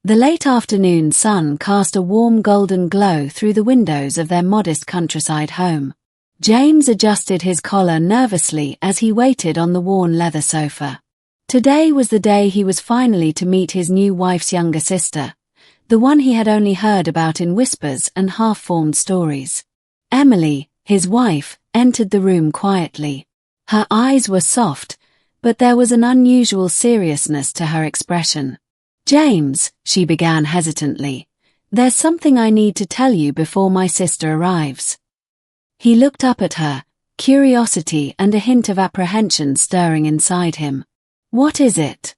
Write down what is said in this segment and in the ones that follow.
The late afternoon sun cast a warm golden glow through the windows of their modest countryside home. James adjusted his collar nervously as he waited on the worn leather sofa. Today was the day he was finally to meet his new wife's younger sister, the one he had only heard about in whispers and half-formed stories. Emily, his wife, entered the room quietly. Her eyes were soft, but there was an unusual seriousness to her expression. "James," she began hesitantly, "there's something I need to tell you before my sister arrives." He looked up at her, curiosity and a hint of apprehension stirring inside him. "What is it?"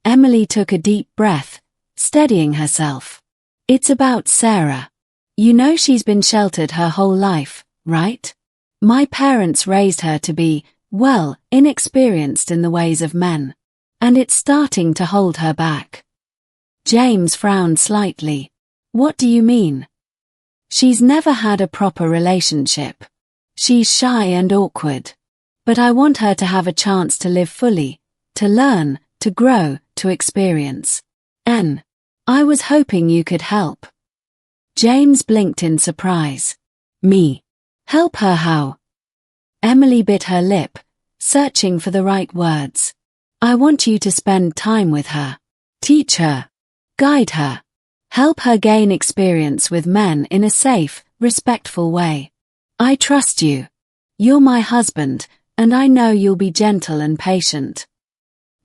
Emily took a deep breath, steadying herself. "It's about Sarah. You know she's been sheltered her whole life, right? My parents raised her to be, well, inexperienced in the ways of men. And it's starting to hold her back." James frowned slightly. "What do you mean?" "She's never had a proper relationship. She's shy and awkward. But I want her to have a chance to live fully, to learn, to grow, to experience. I was hoping you could help." James blinked in surprise. "Me? Help her how?" Emily bit her lip, searching for the right words. "I want you to spend time with her. Teach her. Guide her. Help her gain experience with men in a safe, respectful way. I trust you. You're my husband, and I know you'll be gentle and patient."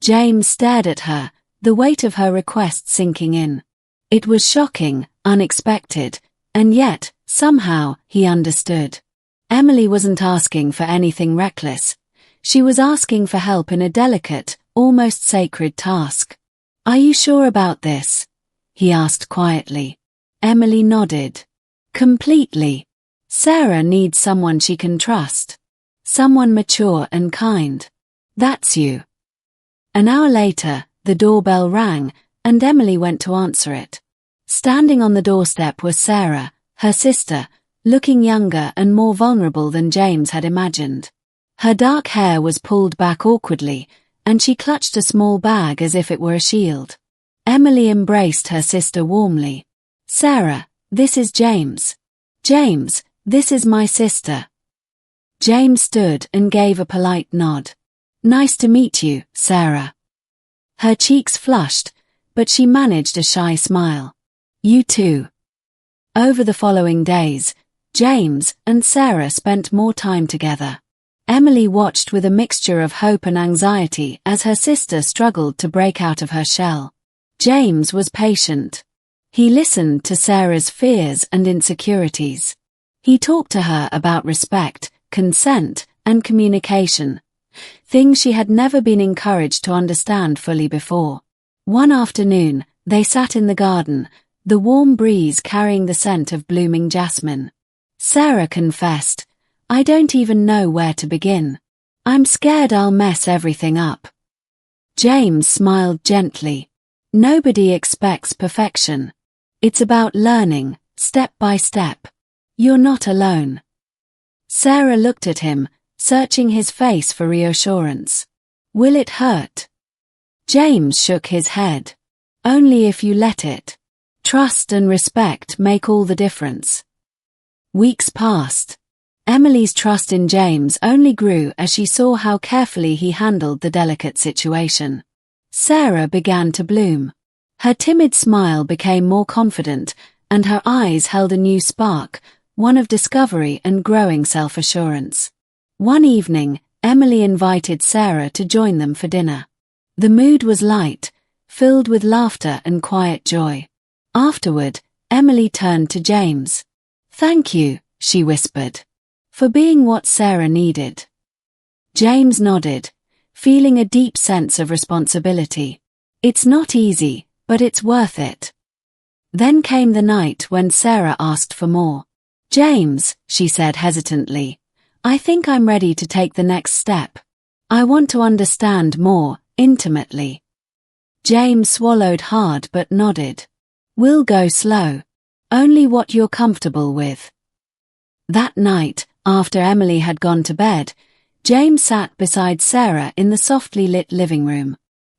James stared at her, the weight of her request sinking in. It was shocking, unexpected, and yet, somehow, he understood. Emily wasn't asking for anything reckless. She was asking for help in a delicate, almost sacred task. "Are you sure about this?" he asked quietly. Emily nodded. "Completely. Sarah needs someone she can trust. Someone mature and kind. That's you." An hour later, the doorbell rang, and Emily went to answer it. Standing on the doorstep was Sarah, her sister, looking younger and more vulnerable than James had imagined. Her dark hair was pulled back awkwardly, and she clutched a small bag as if it were a shield. Emily embraced her sister warmly. "Sarah, this is James. James, this is my sister." James stood and gave a polite nod. "Nice to meet you, Sarah." Her cheeks flushed, but she managed a shy smile. "You too." Over the following days, James and Sarah spent more time together. Emily watched with a mixture of hope and anxiety as her sister struggled to break out of her shell. James was patient. He listened to Sarah's fears and insecurities. He talked to her about respect, consent, and communication, things she had never been encouraged to understand fully before. One afternoon, they sat in the garden, the warm breeze carrying the scent of blooming jasmine. Sarah confessed, "I don't even know where to begin. I'm scared I'll mess everything up." James smiled gently. "Nobody expects perfection. It's about learning, step by step. You're not alone." Sarah looked at him, searching his face for reassurance. "Will it hurt?" James shook his head. "Only if you let it. Trust and respect make all the difference." Weeks passed. Emily's trust in James only grew as she saw how carefully he handled the delicate situation. Sarah began to bloom. Her timid smile became more confident, and her eyes held a new spark, one of discovery and growing self-assurance. One evening, Emily invited Sarah to join them for dinner. The mood was light, filled with laughter and quiet joy. Afterward, Emily turned to James. "Thank you," she whispered, "for being what Sarah needed." James nodded, feeling a deep sense of responsibility. "It's not easy, but it's worth it." Then came the night when Sarah asked for more. "James," she said hesitantly, "I think I'm ready to take the next step. I want to understand more, intimately." James swallowed hard but nodded. "We'll go slow. Only what you're comfortable with." That night, after Emily had gone to bed, James sat beside Sarah in the softly lit living room.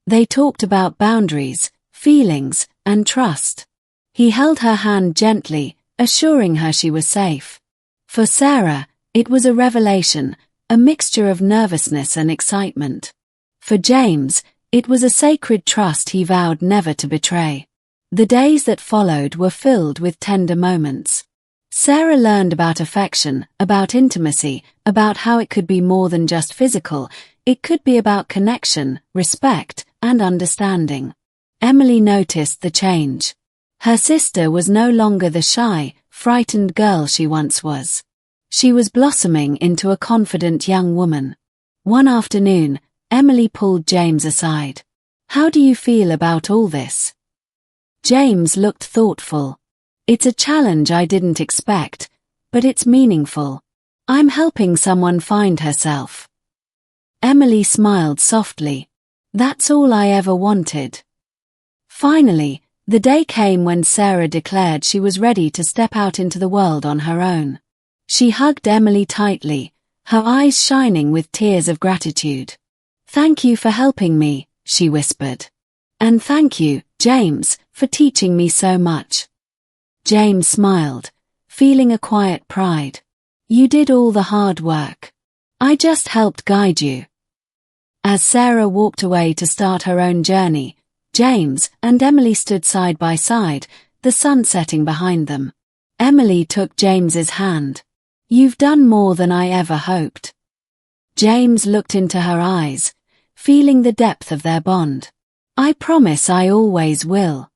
They talked about boundaries, feelings, and trust. He held her hand gently, assuring her she was safe. For Sarah, it was a revelation, a mixture of nervousness and excitement. For James, it was a sacred trust he vowed never to betray. The days that followed were filled with tender moments. Sarah learned about affection, about intimacy, about how it could be more than just physical. It could be about connection, respect, and understanding. Emily noticed the change. Her sister was no longer the shy, frightened girl she once was. She was blossoming into a confident young woman. One afternoon, Emily pulled James aside. "How do you feel about all this?" James looked thoughtful. "It's a challenge I didn't expect, but it's meaningful. I'm helping someone find herself." Emily smiled softly. "That's all I ever wanted." Finally, the day came when Sarah declared she was ready to step out into the world on her own. She hugged Emily tightly, her eyes shining with tears of gratitude. "Thank you for helping me," she whispered. "And thank you, James, for teaching me so much." James smiled, feeling a quiet pride. "You did all the hard work. I just helped guide you." As Sarah walked away to start her own journey, James and Emily stood side by side, the sun setting behind them. Emily took James's hand. "You've done more than I ever hoped." James looked into her eyes, feeling the depth of their bond. "I promise I always will."